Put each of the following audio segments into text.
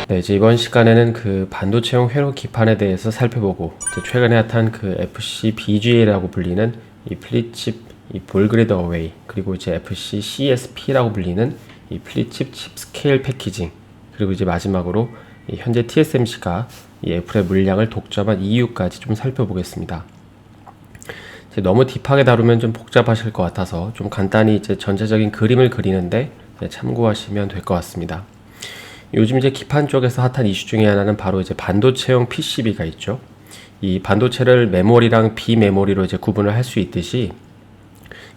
네, 이제 이번 시간에는 그 반도체용 회로 기판에 대해서 살펴보고, 이제 최근에 핫한 그 FC BGA라고 불리는 이 플립칩 이 볼그리드 어웨이, 그리고 이제 FC CSP라고 불리는 이 플립칩 칩 스케일 패키징, 그리고 이제 마지막으로 이 현재 TSMC가 이 애플의 물량을 독점한 이유까지 좀 살펴보겠습니다. 너무 딥하게 다루면 좀 복잡하실 것 같아서 좀 간단히 이제 전체적인 그림을 그리는데 참고하시면 될 것 같습니다. 요즘 이제 기판 쪽에서 핫한 이슈 중에 하나는 바로 이제 반도체용 PCB가 있죠. 이 반도체를 메모리랑 비메모리로 이제 구분을 할 수 있듯이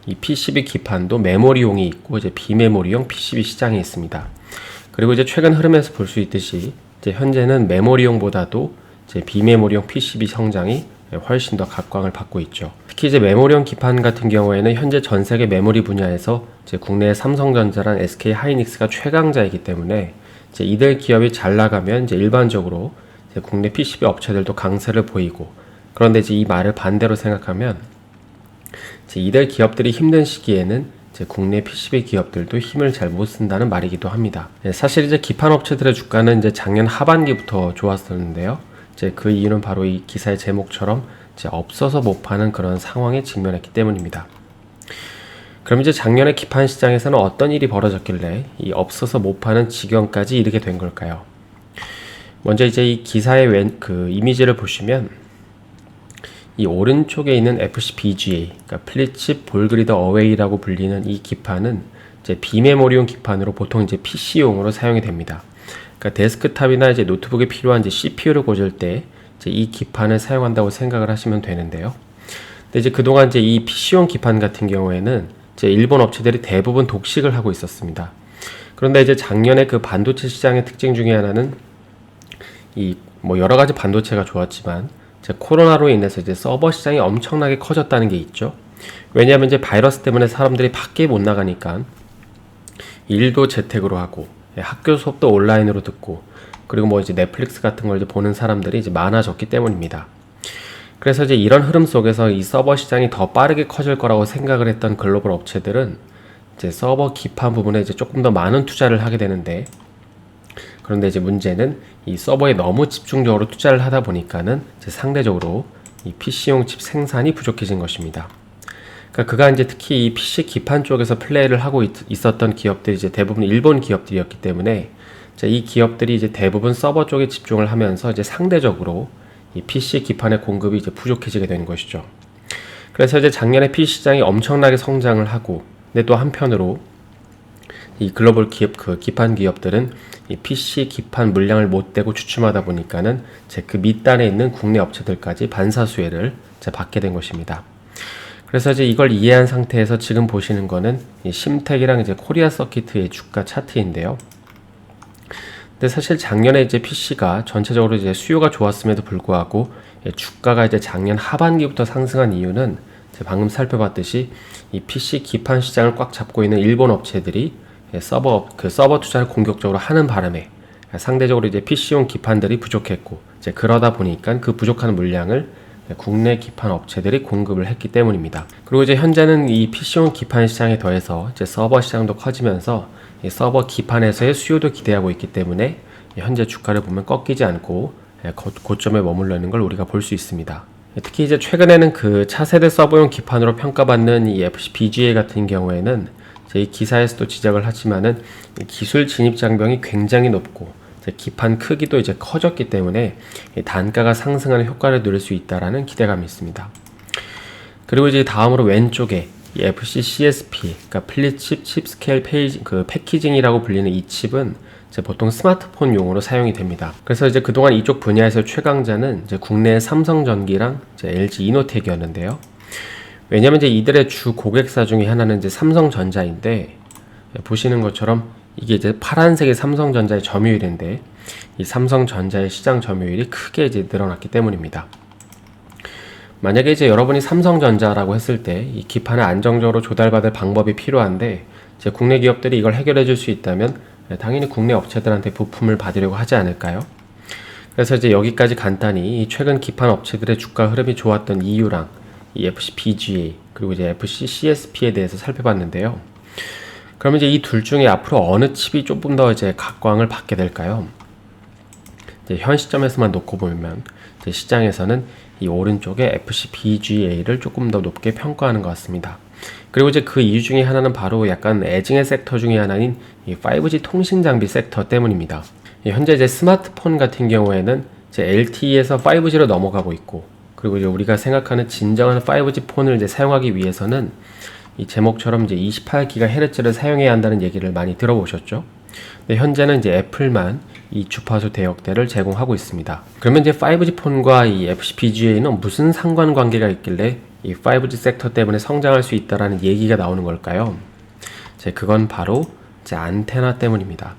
이 PCB 기판도 메모리용이 있고 이제 비메모리용 PCB 시장이 있습니다. 그리고 이제 최근 흐름에서 볼 수 있듯이 이제 현재는 메모리용보다도 이제 비메모리용 PCB 성장이 훨씬 더 각광을 받고 있죠. 특히 이제 메모리용 기판 같은 경우에는 현재 전 세계 메모리 분야에서 이제 국내의 삼성전자랑 SK 하이닉스가 최강자이기 때문에 이제 이들 기업이 잘 나가면 이제 일반적으로 이제 국내 PCB 업체들도 강세를 보이고, 그런데 이제 이 말을 반대로 생각하면 이제 이들 기업들이 힘든 시기에는 이제 국내 PCB 기업들도 힘을 잘 못 쓴다는 말이기도 합니다. 사실 이제 기판 업체들의 주가는 이제 작년 하반기부터 좋았었는데요. 이제 그 이유는 바로 이 기사의 제목처럼 이제 없어서 못 파는 그런 상황에 직면했기 때문입니다. 그럼 이제 작년에 기판 시장에서는 어떤 일이 벌어졌길래 이 없어서 못 파는 지경까지 이르게 된 걸까요? 먼저 이제 이 기사의 그 이미지를 보시면 이 오른쪽에 있는 FC BGA, 그러니까 플립칩 볼그리드 어웨이라고 불리는 이 기판은 이제 비메모리용 기판으로 보통 이제 PC용으로 사용이 됩니다. 그러니까 데스크탑이나 이제 노트북에 필요한 이제 CPU를 꽂을 때 이제 이 기판을 사용한다고 생각을 하시면 되는데요. 근데 이제 그동안 이제 이 PC용 기판 같은 경우에는 이제 일본 업체들이 대부분 독식을 하고 있었습니다. 그런데 이제 작년에 그 반도체 시장의 특징 중에 하나는 이 뭐 여러 가지 반도체가 좋았지만 이제 코로나로 인해서 이제 서버 시장이 엄청나게 커졌다는 게 있죠. 왜냐하면 이제 바이러스 때문에 사람들이 밖에 못 나가니까 일도 재택으로 하고 학교 수업도 온라인으로 듣고, 그리고 뭐 이제 넷플릭스 같은 걸 이제 보는 사람들이 이제 많아졌기 때문입니다. 그래서 이제 이런 흐름 속에서 이 서버 시장이 더 빠르게 커질 거라고 생각을 했던 글로벌 업체들은 이제 서버 기판 부분에 이제 조금 더 많은 투자를 하게 되는데, 그런데 이제 문제는 이 서버에 너무 집중적으로 투자를 하다 보니까는 이제 상대적으로 이 PC용 칩 생산이 부족해진 것입니다. 그러니까 그간 이제 특히 이 PC 기판 쪽에서 플레이를 하고 있었던 기업들이 이제 대부분 일본 기업들이었기 때문에 이 기업들이 이제 대부분 서버 쪽에 집중을 하면서 이제 상대적으로 이 PC 기판의 공급이 이제 부족해지게 되는 것이죠. 그래서 이제 작년에 PC 시장이 엄청나게 성장을 하고, 근데 또 한편으로 이 글로벌 기업 그 기판 기업들은 이 PC 기판 물량을 못 대고 주춤하다 보니까는 이제 그 밑단에 있는 국내 업체들까지 반사수혜를 이제 받게 된 것입니다. 그래서 이제 이걸 이해한 상태에서 지금 보시는 거는 이 심텍이랑 이제 코리아 서키트의 주가 차트인데요. 근데 사실 작년에 이제 PC가 전체적으로 이제 수요가 좋았음에도 불구하고 주가가 이제 작년 하반기부터 상승한 이유는 방금 살펴봤듯이 이 PC 기판 시장을 꽉 잡고 있는 일본 업체들이 서버 투자를 공격적으로 하는 바람에 상대적으로 이제 PC용 기판들이 부족했고, 이제 그러다 보니까 그 부족한 물량을 국내 기판 업체들이 공급을 했기 때문입니다. 그리고 이제 현재는 이 PC용 기판 시장에 더해서 이제 서버 시장도 커지면서 이 서버 기판에서의 수요도 기대하고 있기 때문에 현재 주가를 보면 꺾이지 않고 고점에 머물러 있는 걸 우리가 볼 수 있습니다. 특히 이제 최근에는 그 차세대 서버용 기판으로 평가받는 이 FC BGA 같은 경우에는 이 기사에서도 지적을 하지만은 기술 진입 장벽이 굉장히 높고 기판 크기도 이제 커졌기 때문에 단가가 상승하는 효과를 누릴 수 있다라는 기대감이 있습니다. 그리고 이제 다음으로 왼쪽에 이 FC CSP, 그러니까 플립칩 칩 스케일 패키징이라고 불리는 이 칩은 이제 보통 스마트폰용으로 사용이 됩니다. 그래서 이제 그동안 이쪽 분야에서 최강자는 이제 국내의 삼성전기랑 이제 LG 이노텍이었는데요. 왜냐면 이제 이들의 주 고객사 중에 하나는 이제 삼성전자인데, 보시는 것처럼 이게 이제 파란색이 삼성전자의 점유율인데, 이 삼성전자의 시장 점유율이 크게 이제 늘어났기 때문입니다. 만약에 이제 여러분이 삼성전자라고 했을 때 이 기판을 안정적으로 조달받을 방법이 필요한데, 이제 국내 기업들이 이걸 해결해 줄 수 있다면 당연히 국내 업체들한테 부품을 받으려고 하지 않을까요? 그래서 이제 여기까지 간단히 최근 기판 업체들의 주가 흐름이 좋았던 이유랑 이 FC BGA 그리고 이제 FC CSP에 대해서 살펴봤는데요. 그러면 이제 이 둘 중에 앞으로 어느 칩이 조금 더 이제 각광을 받게 될까요? 이제 현 시점에서만 놓고 보면 이제 시장에서는 이 오른쪽에 FCBGA를 조금 더 높게 평가하는 것 같습니다. 그리고 이제 그 이유 중에 하나는 바로 약간 애증의 섹터 중에 하나인 이 5G 통신 장비 섹터 때문입니다. 현재 이제 스마트폰 같은 경우에는 이제 LTE에서 5G로 넘어가고 있고, 그리고 이제 우리가 생각하는 진정한 5G 폰을 이제 사용하기 위해서는 이 제목처럼 이제 28GHz를 사용해야 한다는 얘기를 많이 들어보셨죠? 근데 현재는 이제 애플만 이 주파수 대역대를 제공하고 있습니다. 그러면 이제 5G 폰과 이 FCBGA는 무슨 상관관계가 있길래 이 5G 섹터 때문에 성장할 수 있다라는 얘기가 나오는 걸까요? 그건 바로 안테나 때문입니다.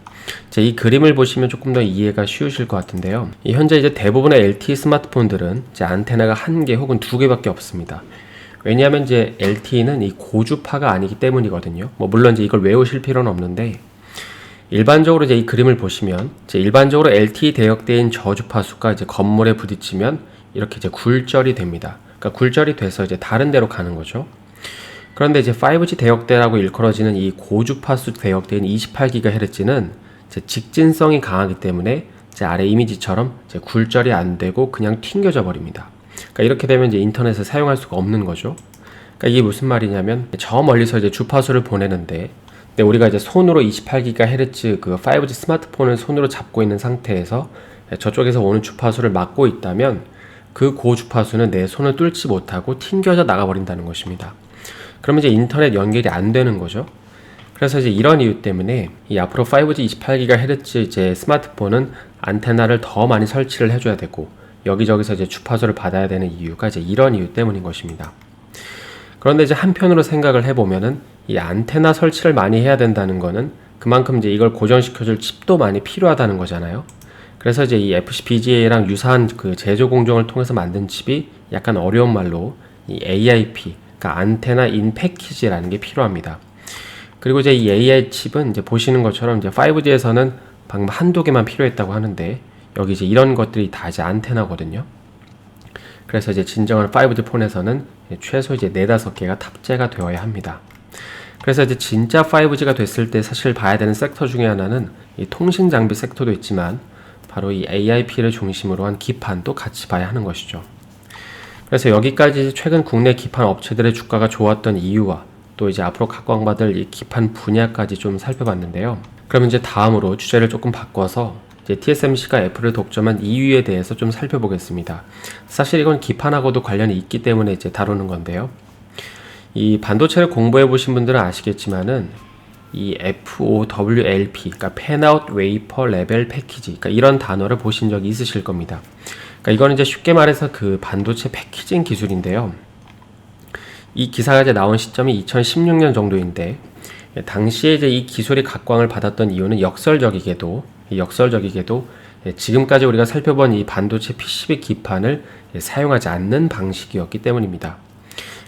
이 그림을 보시면 조금 더 이해가 쉬우실 것 같은데요. 현재 이제 대부분의 LTE 스마트폰들은 안테나가 1개 혹은 2개밖에 없습니다. 왜냐하면 이제 LTE는 이 고주파가 아니기 때문이거든요. 물론 이제 이걸 외우실 필요는 없는데, 일반적으로 이제 이 그림을 보시면 일반적으로 LTE 대역대인 저주파수가 이제 건물에 부딪히면 이렇게 이제 굴절이 됩니다. 그러니까 굴절이 돼서 이제 다른 데로 가는 거죠. 그런데 이제 5G 대역대라고 일컬어지는 이 고주파수 대역대인 28GHz는 직진성이 강하기 때문에 아래 이미지처럼 굴절이 안 되고 그냥 튕겨져 버립니다. 그러니까 이렇게 되면 이제 인터넷을 사용할 수가 없는 거죠. 그러니까 이게 무슨 말이냐면 저 멀리서 이제 주파수를 보내는데, 근데 우리가 이제 손으로 28GHz 그 5G 스마트폰을 손으로 잡고 있는 상태에서 저쪽에서 오는 주파수를 막고 있다면 그 고주파수는 내 손을 뚫지 못하고 튕겨져 나가버린다는 것입니다. 그러면 이제 인터넷 연결이 안 되는 거죠. 그래서 이제 이런 이유 때문에 이 앞으로 5G 28GHz 이제 스마트폰은 안테나를 더 많이 설치를 해줘야 되고, 여기저기서 이제 주파수를 받아야 되는 이유가 이제 이런 이유 때문인 것입니다. 그런데 이제 한편으로 생각을 해보면은 이 안테나 설치를 많이 해야 된다는 거는 그만큼 이제 이걸 고정시켜줄 칩도 많이 필요하다는 거잖아요. 그래서 이제 이 FCBGA랑 유사한 그 제조 공정을 통해서 만든 칩이 약간 어려운 말로 이 AIP, 그러니까 안테나 인 패키지라는 게 필요합니다. 그리고 이제 이 AI 칩은 이제 보시는 것처럼 이제 5G에서는 방금 한두 개만 필요했다고 하는데, 여기 이제 이런 것들이 다 이제 안테나거든요. 그래서 이제 진정한 5G 폰에서는 최소 이제 4-5개가 탑재가 되어야 합니다. 그래서 이제 진짜 5G가 됐을 때 사실 봐야 되는 섹터 중에 하나는 이 통신 장비 섹터도 있지만 바로 이 AIP를 중심으로 한 기판도 같이 봐야 하는 것이죠. 그래서 여기까지 최근 국내 기판 업체들의 주가가 좋았던 이유와 또 이제 앞으로 각광받을 이 기판 분야까지 좀 살펴봤는데요. 그럼 이제 다음으로 주제를 조금 바꿔서 이제 TSMC가 애플을 독점한 이유에 대해서 좀 살펴보겠습니다. 사실 이건 기판하고도 관련이 있기 때문에 이제 다루는 건데요. 이 반도체를 공부해 보신 분들은 아시겠지만은 이 FOWLP, 그러니까 Fan-out Wafer Level Package, 그러니까 이런 단어를 보신 적이 있으실 겁니다. 그러니까 이거는 이제 쉽게 말해서 그 반도체 패키징 기술인데요. 이 기사가 이제 나온 시점이 2016년 정도인데, 당시에 이제 이 기술이 각광을 받았던 이유는 역설적이게도 지금까지 우리가 살펴본 이 반도체 PCB 기판을 사용하지 않는 방식이었기 때문입니다.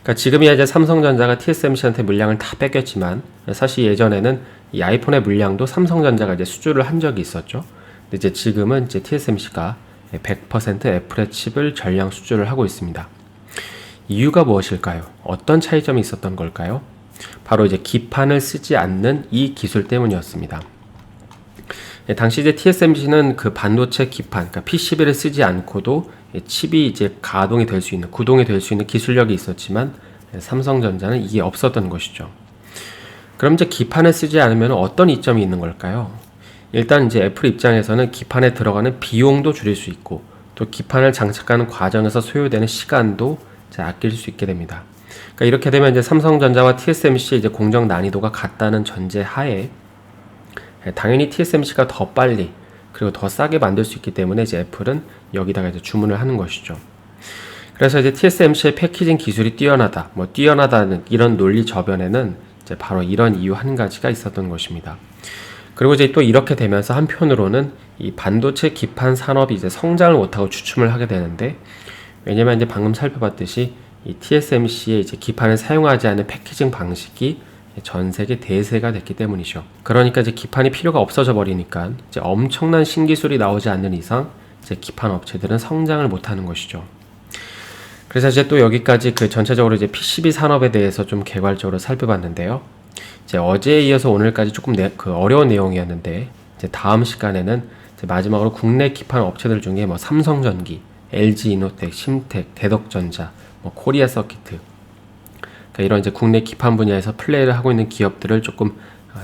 그러니까 지금이야 이제 삼성전자가 TSMC한테 물량을 다 뺏겼지만, 사실 예전에는 이 아이폰의 물량도 삼성전자가 이제 수주를 한 적이 있었죠. 근데 이제 지금은 이제 TSMC가 100% 애플의 칩을 전량 수주를 하고 있습니다. 이유가 무엇일까요? 어떤 차이점이 있었던 걸까요? 바로 이제 기판을 쓰지 않는 이 기술 때문이었습니다. 당시 이제 TSMC는 그 반도체 기판, 그러니까 PCB를 쓰지 않고도 칩이 이제 가동이 될 수 있는, 구동이 될 수 있는 기술력이 있었지만, 삼성전자는 이게 없었던 것이죠. 그럼 이제 기판을 쓰지 않으면 어떤 이점이 있는 걸까요? 일단 이제 애플 입장에서는 기판에 들어가는 비용도 줄일 수 있고, 또 기판을 장착하는 과정에서 소요되는 시간도 이제 아낄 수 있게 됩니다. 그러니까 이렇게 되면 이제 삼성전자와 TSMC의 이제 공정 난이도가 같다는 전제 하에 당연히 TSMC가 더 빨리 그리고 더 싸게 만들 수 있기 때문에 이제 애플은 여기다가 이제 주문을 하는 것이죠. 그래서 이제 TSMC의 패키징 기술이 뛰어나다는 이런 논리 저변에는 이제 바로 이런 이유 한 가지가 있었던 것입니다. 그리고 이제 또 이렇게 되면서 한편으로는 이 반도체 기판 산업이 이제 성장을 못하고 주춤을 하게 되는데, 왜냐면 이제 방금 살펴봤듯이 이 TSMC의 이제 기판을 사용하지 않는 패키징 방식이 전 세계 대세가 됐기 때문이죠. 그러니까 이제 기판이 필요가 없어져 버리니까 이제 엄청난 신기술이 나오지 않는 이상 이제 기판 업체들은 성장을 못하는 것이죠. 그래서 이제 또 여기까지 그 전체적으로 이제 PCB 산업에 대해서 좀 개괄적으로 살펴봤는데요. 이제 어제에 이어서 오늘까지 조금 어려운 내용이었는데, 이제 다음 시간에는 이제 마지막으로 국내 기판 업체들 중에 뭐 삼성전기, LG이노텍, 심텍, 대덕전자, 뭐 코리아서키트, 그러니까 이런 이제 국내 기판 분야에서 플레이를 하고 있는 기업들을 조금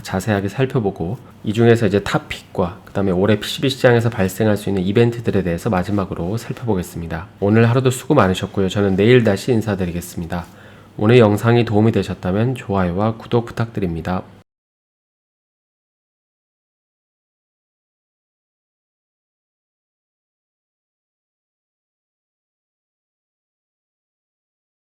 자세하게 살펴보고, 이 중에서 이제 탑픽과 그 다음에 올해 PCB 시장에서 발생할 수 있는 이벤트들에 대해서 마지막으로 살펴보겠습니다. 오늘 하루도 수고 많으셨고요. 저는 내일 다시 인사드리겠습니다. 오늘 영상이 도움이 되셨다면 좋아요와 구독 부탁드립니다.